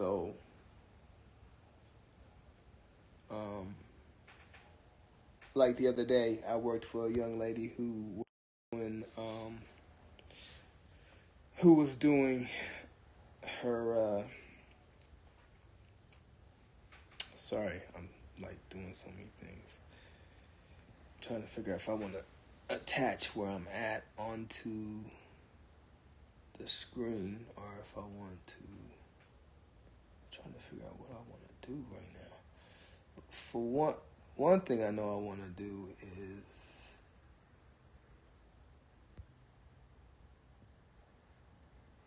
So, um, like the other day, I worked for a young lady who was doing her. Sorry, I'm like doing so many things. I'm trying to figure out if I want to attach where I'm at onto the screen, or if I want to. Trying to figure out what I want to do right now. For one thing I know I want to do is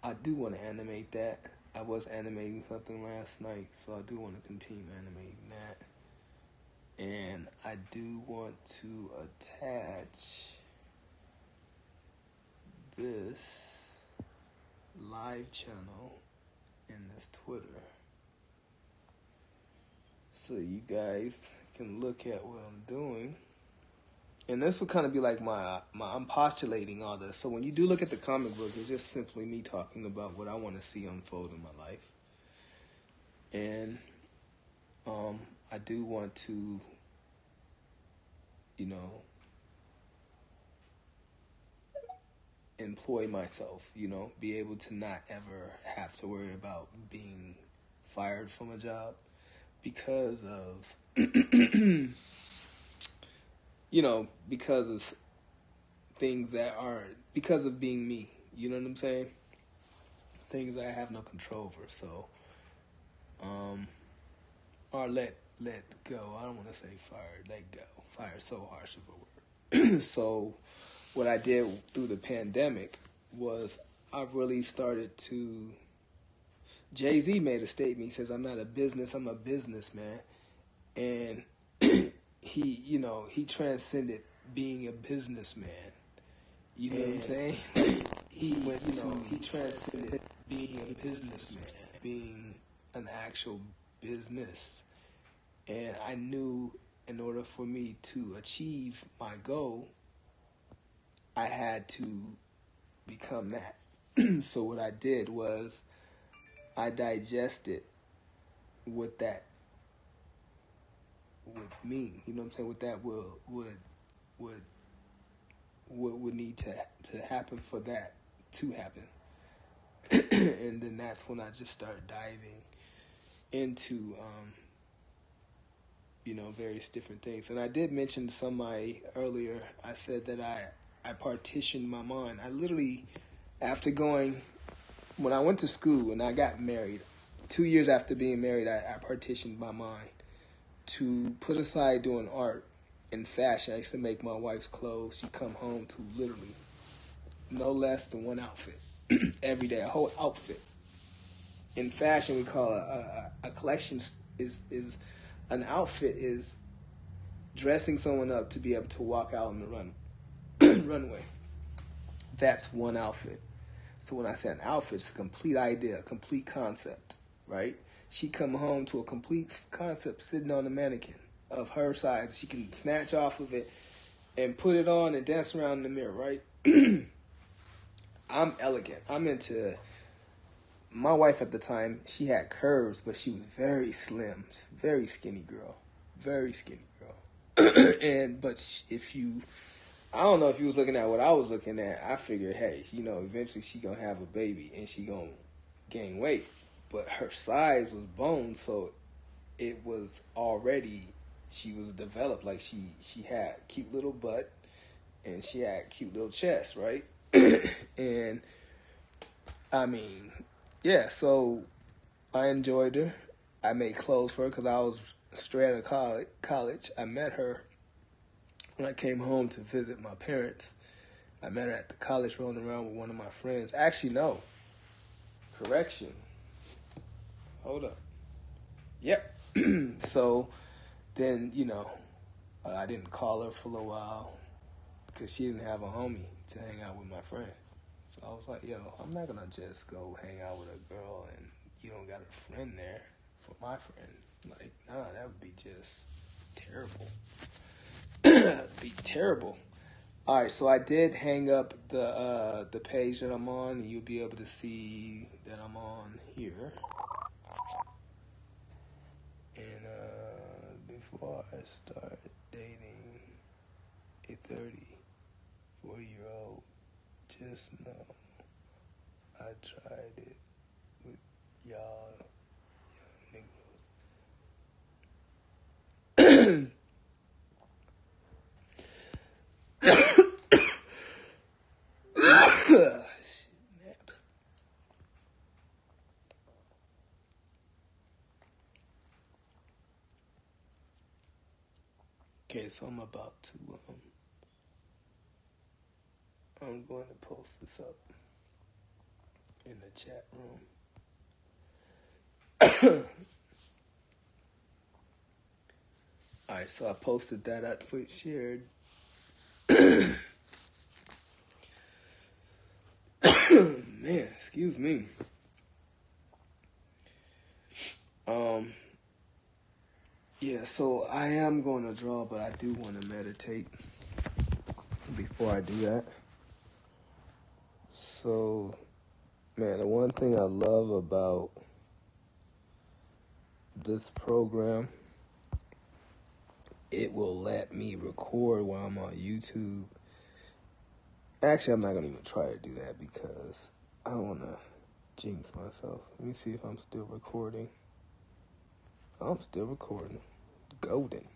I do want to animate that. I was animating something last night, so I do want to continue animating that. And I do want to attach this live channel in this Twitter, so you guys can look at what I'm doing. And this will kind of be like I'm postulating all this. So when you do look at the comic book, it's just simply me talking about what I want to see unfold in my life. And I do want to, employ myself, be able to not ever have to worry about being fired from a job because of, because of things that are, because of being me, you know what I'm saying? Things I have no control over, so, or let go. I don't want to say fired, let go. Fire is so harsh of a word. So what I did through the pandemic was I really started to, Jay-Z made a statement. He says, I'm not a business, I'm a businessman. And he transcended being a businessman. You know what I'm saying? He transcended being a businessman, being an actual business. And I knew in order for me to achieve my goal, I had to become that. So what I did was I digested what that would mean. You know what I'm saying? What that would need to happen for that to happen. And then that's when I just started diving into various different things. And I did mention to somebody earlier, I said that I partitioned my mind. I literally, when I went to school and I got married, 2 years after being married, I partitioned my mind to put aside doing art and fashion. I used to make my wife's clothes. She'd come home to literally no less than one outfit every day, a whole outfit. In fashion, we call a collection is an outfit is dressing someone up to be able to walk out on the runway. That's one outfit. So when I say an outfit, it's a complete idea, a complete concept, right? She come home to a complete concept sitting on the mannequin of her size. She can snatch off of it and put it on and dance around in the mirror, right? I'm elegant. I'm into... My wife at the time, she had curves, but she was very slim, very skinny girl. Very skinny girl. I don't know if you was looking at what I was looking at. I figured, hey, eventually she gonna have a baby and she gonna gain weight. But her size was bone, so it was already, she was developed. Like she had cute little butt and she had cute little chest, right? And I mean, yeah, so I enjoyed her. I made clothes for her because I was straight out of college. I met her when I came home to visit my parents. I met her at the college rolling around with one of my friends. Actually, no. Correction. Hold up. Yep. So then, I didn't call her for a little while because she didn't have a homie to hang out with my friend. So I was like, yo, I'm not going to just go hang out with a girl and you don't got a friend there for my friend. Like, nah, that would be just terrible. Be terrible. All right, so I did hang up the page that I'm on, and you'll be able to see that I'm on here. before I start dating a 34-year-old, just know I tried it with y'all young niggas. Okay, so I'm about to I'm going to post this up in the chat room. Alright, so I posted that. I shared. Man, excuse me. Yeah, so I am going to draw, but I do want to meditate before I do that. So, man, the one thing I love about this program, it will let me record while I'm on YouTube. Actually, I'm not going to even try to do that because I don't want to jinx myself. Let me see if I'm still recording. I'm still recording. Golden.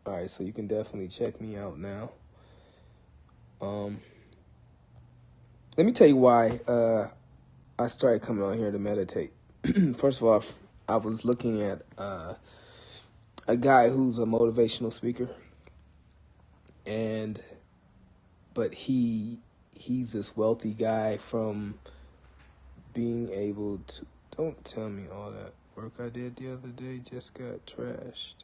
Alright, so you can definitely check me out now. Let me tell you why I started coming on here to meditate. First of all, I was looking at a guy who's a motivational speaker, but he's this wealthy guy from being able to. Don't tell me all that work I did the other day just got trashed.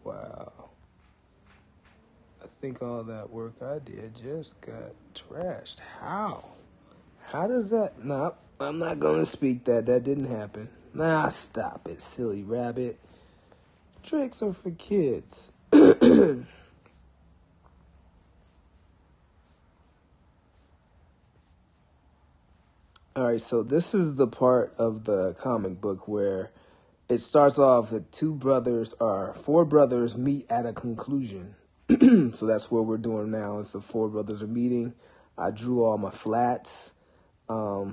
Wow. I think all that work I did just got trashed. How? How does that? Nah, I'm not going to speak that. That didn't happen. Nah, stop it, silly rabbit. Tricks are for kids. Alright, so this is the part of the comic book where it starts off with four brothers meet at a conclusion. So that's what we're doing now. It's the four brothers are meeting. I drew all my flats. I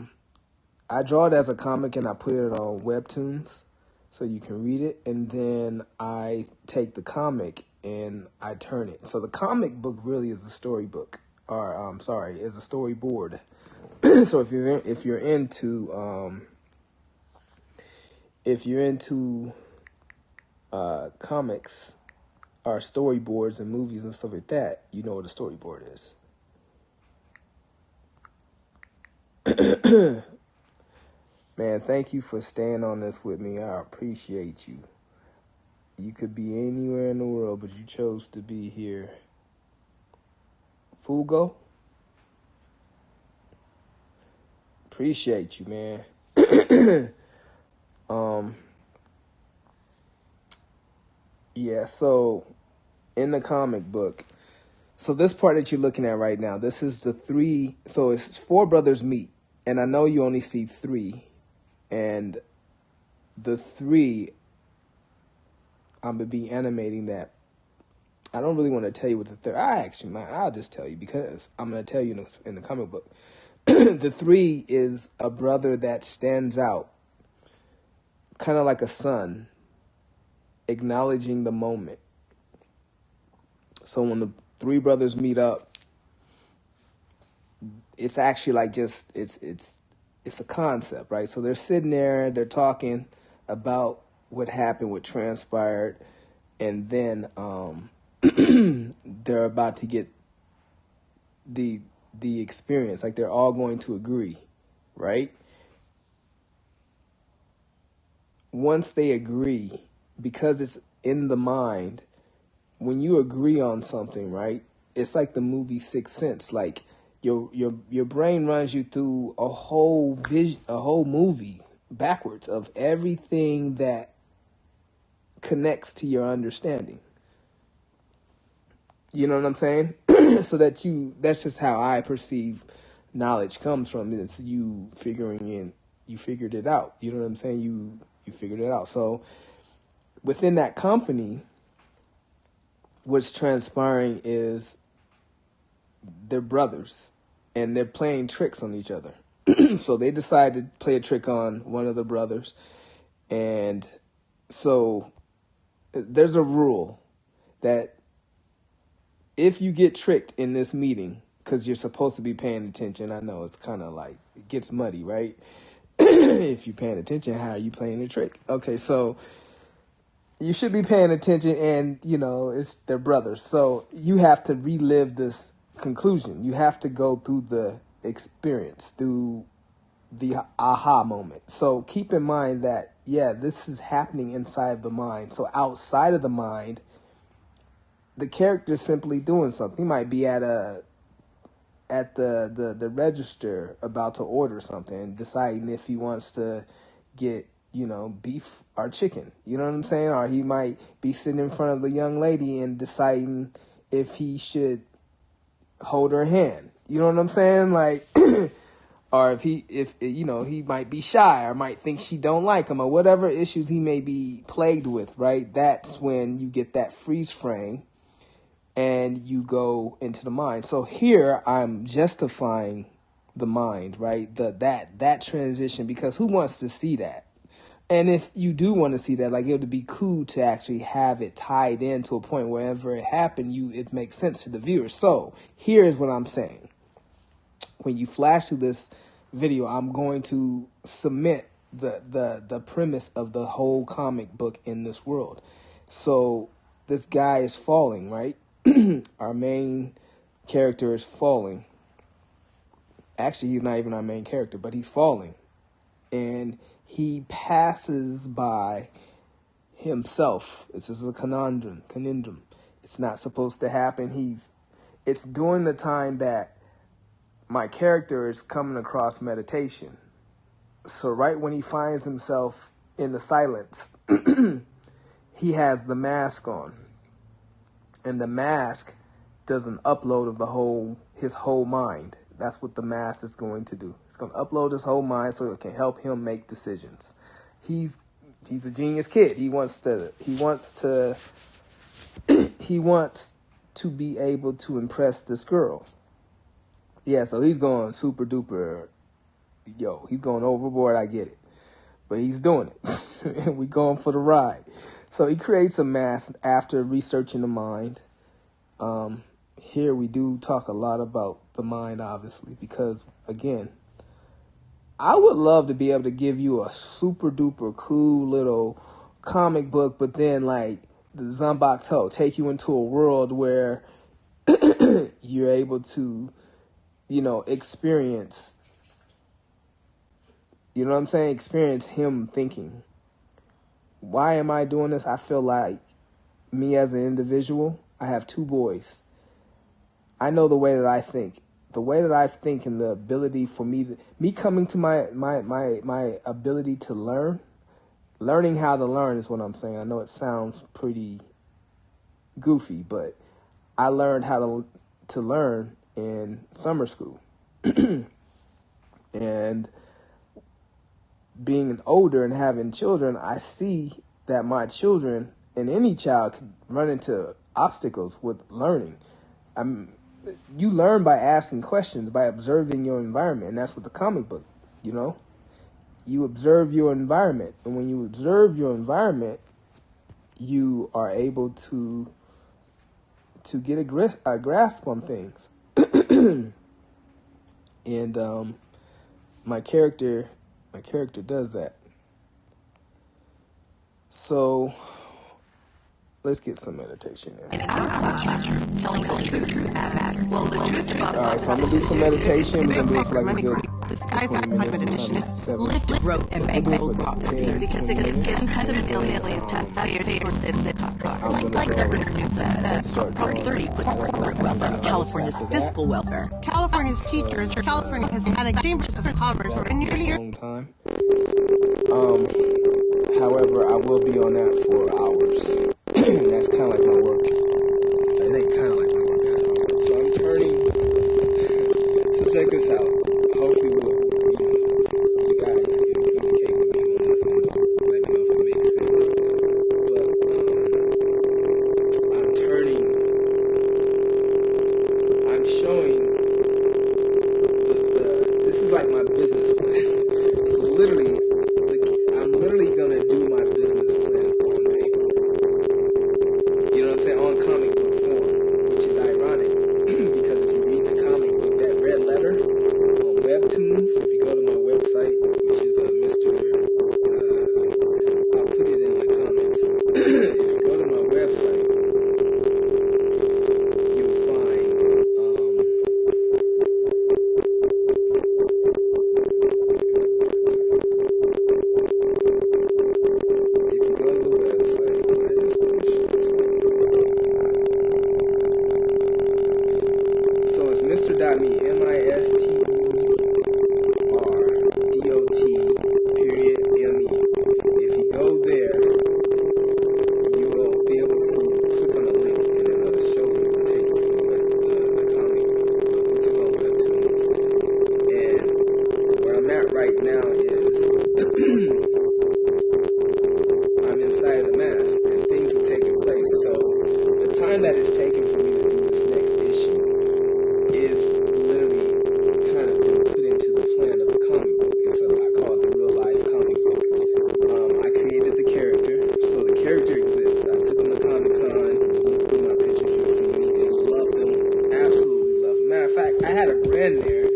draw it as a comic and I put it on Webtoons so you can read it. And then I take the comic and I turn it. So the comic book really is a storybook. Is a storyboard. So if you're into comics or storyboards and movies and stuff like that, you know what a storyboard is. Man, thank you for staying on this with me. I appreciate you. You could be anywhere in the world, but you chose to be here. Fugo? Appreciate you, man. Yeah, so in the comic book, so this part that you're looking at right now, this is so it's four brothers meet, and I know you only see three, and the three, I'm going to be animating that. I don't really want to tell you what the third, I'll just tell you because I'm going to tell you in the comic book. The three is a brother that stands out, kind of like a son, acknowledging the moment. So when the three brothers meet up, it's actually like it's a concept, right? So they're sitting there, they're talking about what happened, what transpired, and then they're about to get the experience. Like they're all going to agree, right? Once they agree, because it's in the mind, when you agree on something, right? It's like the movie Sixth Sense. Like your brain runs you through a whole movie backwards of everything that connects to your understanding. You know what I'm saying? So that's just how I perceive knowledge comes from. It's you figured it out. You know what I'm saying? you figured it out. So within that company, what's transpiring is they're brothers and they're playing tricks on each other. So they decide to play a trick on one of the brothers. And so there's a rule that if you get tricked in this meeting, because you're supposed to be paying attention, I know it's kind of like, it gets muddy, right? If you're paying attention, how are you playing the trick? Okay, so you should be paying attention, and, you know, it's their brothers. So you have to relive this conclusion. You have to go through the experience, through the aha moment. So keep in mind that, yeah, this is happening inside the mind. So outside of the mind, the character's simply doing something. He might be at the register about to order something and deciding if he wants to get, you know, beef or chicken. You know what I'm saying? Or he might be sitting in front of the young lady and deciding if he should hold her hand. You know what I'm saying? Like, or if you know, he might be shy or might think she don't like him or whatever issues he may be plagued with, right? That's when you get that freeze frame and you go into the mind. So here I'm justifying the mind, right? That transition, because who wants to see that? And if you do want to see that, like, it would be cool to actually have it tied in to a point wherever it happened, it makes sense to the viewer. So here's what I'm saying. When you flash through this video, I'm going to submit the premise of the whole comic book in this world. So this guy is falling, right? Our main character is falling. Actually, he's not even our main character, but he's falling. And he passes by himself. This is a conundrum. It's not supposed to happen. It's during the time that my character is coming across meditation. So right when he finds himself in the silence, he has the mask on. And the mask does an upload of his whole mind. That's what the mask is going to do. It's going to upload his whole mind so it can help him make decisions. He's a genius kid. He wants to be able to impress this girl. Yeah, so he's going super duper, he's going overboard, I get it. But he's doing it. And we going for the ride. So he creates a mask after researching the mind. Here we do talk a lot about the mind, obviously, because, again, I would love to be able to give you a super duper cool little comic book, but then, like, the Zanbakuto, take you into a world where you're able to, you know, experience, you know what I'm saying? Experience him thinking. Why am I doing this? I feel like me as an individual, I have 2 boys. I know the way that I think. The way that I think and the ability for me coming to my ability to learn. Learning how to learn is what I'm saying. I know it sounds pretty goofy, but I learned how to learn in summer school. And being older and having children, I see that my children and any child can run into obstacles with learning. You learn by asking questions, by observing your environment, and that's what the comic book, you know? You observe your environment, and when you observe your environment, you are able to get a grasp on things. And my character does that. So let's get some meditation in. Alright, so I'm gonna do some meditation. We're gonna do it for like a good 20 minutes. Lift, rope, and bank because it gives President Aliens tax like the Part 30 puts forward welfare, California's fiscal welfare. California's teachers, California Hispanic Chambers of Commerce, and nearly a long time. However, I will be on that for hours. That's kind of like my work. It ain't kind of like my work, that's my work. So I'm turning. So check this out. Hopefully you guys can communicate with me on this and let me know business plan. So literally, I'm literally gonna do my business plan on paper. You know what I'm saying? On comic book form, which is ironic because if you read the comic book, that red letter on Webtoons, if you go to my website, which is I'll put it in the comments. If you go to my website, you'll find if you go to the website, I just pushed it. So it's Mr.me, MISTERDOT.me. If you go there, you will be able to click on the link and it'll show you, take you to the comic book, which is on Webtoons. And where I'm at right now is I'm inside of the mask and things have taken place. So the time that it's taken for me to do this next issue is literally kind of been put into the plan of a comic book. And so I call it the real life comic book. I created the character, so the character exists. I took them to Comic-Con, looked through my pictures, you'll see me. They loved them, absolutely loved them. Matter of fact, I had a brand there,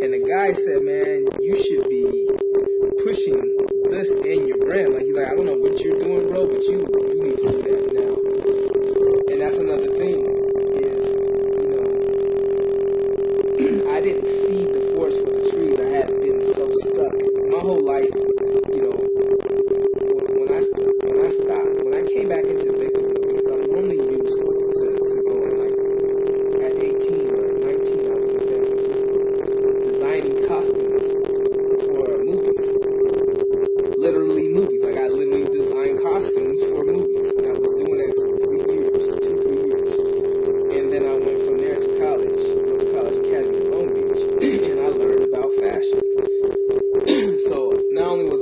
and the guy said, man, you should be pushing this in your brand. Like, he's like, I don't know what you're doing, bro, but you need to do that now. And that's another thing, is, you know, I didn't see the forest for the trees. I had been so stuck. My whole life, you know, when I came back into Victorville, because I'm only used to going, like, at 18 or 19, I was in San Francisco, designing costumes for movies. Literally movies. Like, I literally designed costumes for movies. And I was doing that for 3 years, 2-3 years. And then I went from there to college, Brooks College Academy in Long Beach, and I learned about fashion. So, not only was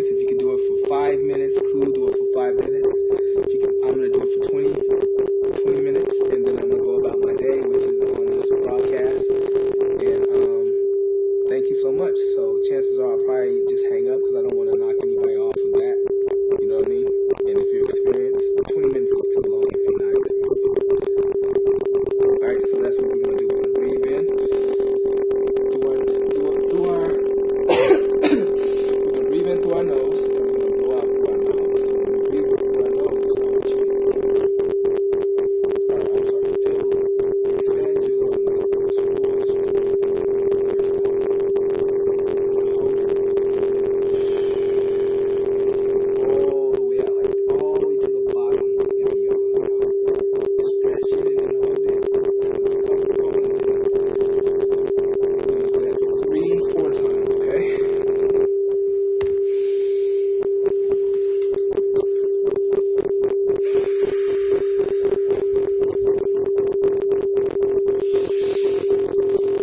minutes. If you can do it for 5 minutes, cool. Do it for 5 minutes. If you can, I'm gonna do it for 20 minutes, and then I'm gonna go about my day, which is on this broadcast. And thank you so much. So chances are I'll probably just hang up because I don't want to knock anybody off of that. You know what I mean? And if you're experienced, 20 minutes is too long if you're not experienced. Alright, so that's what we're going to do. We're going to breathe in through our we're going to breathe in through our nose, and we're going to blow out through our mouth. So when we breathe in through our nose, I want you to expand your lungs. Just roll this all the way out, like all the way to the bottom of your lungs out. Stretch it and hold it till it's comfortable. Do that for 3-4 times, okay?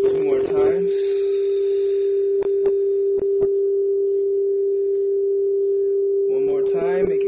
2 more times. 1 more time. Make